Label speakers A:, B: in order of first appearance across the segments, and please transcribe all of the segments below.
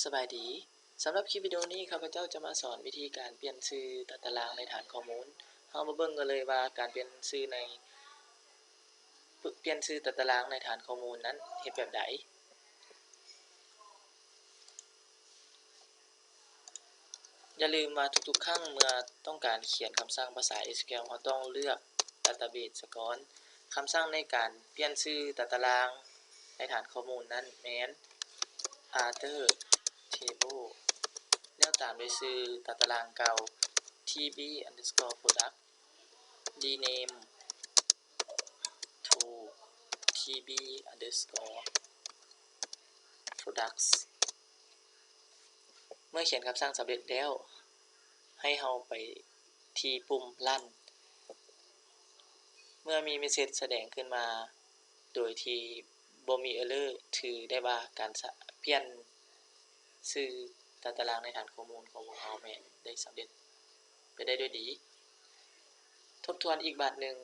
A: สบายดีสำหรับคลิปวิดีโอนี้ข้าพเจ้าจะมาสอนวิธีการเปลี่ยนชื่อตัดตารางในฐานข้อมูลเรามาเบิ่งกันเลยว่าการเปลี่ยนชื่อตัดตารางในฐานข้อมูลนั้นเฮ็ดแบบใดอย่าลืมว่าทุกๆครั้งเมื่อต้องการเขียนคำสั่งภาษา SQL เราต้องเลือก Database ซะก่อนคำสั่งในการเปลี่ยนชื่อตัดตารางในฐานข้อมูลนั้นแม่น Other Table แล้วตามด้วยชื่อตัดตารางเก่า tb_product rename to tb_products เมื่อเขียนคำสั่งสำเร็จแล้วให้เราไปที่ปุ่ม Run เมื่อมีเมสเสจแสดงขึ้นมาโดยที่บ่มี Error ถือได้ว่าการเปลี่ยนชื่อตัดตารางในฐานข้อมูลของเราแม่นได้สำเร็จไปได้ด้วยดีทบทวนอีกบาทหนึ่ง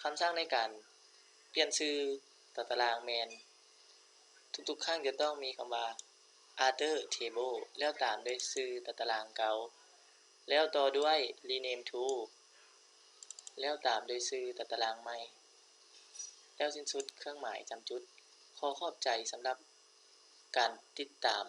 A: คำสั่งในการเปลี่ยนชื่อตัดตารางแม่นทุกๆครั้งจะต้องมีคำว่า other table แล้วตามด้วยชื่อตัดตารางเก่าแล้วต่อด้วย rename to แล้วตามด้วยชื่อตัดตารางใหม่แล้วสิ้นสุดเครื่องหมายจำจุดขอขอบใจสำหรับการติดตาม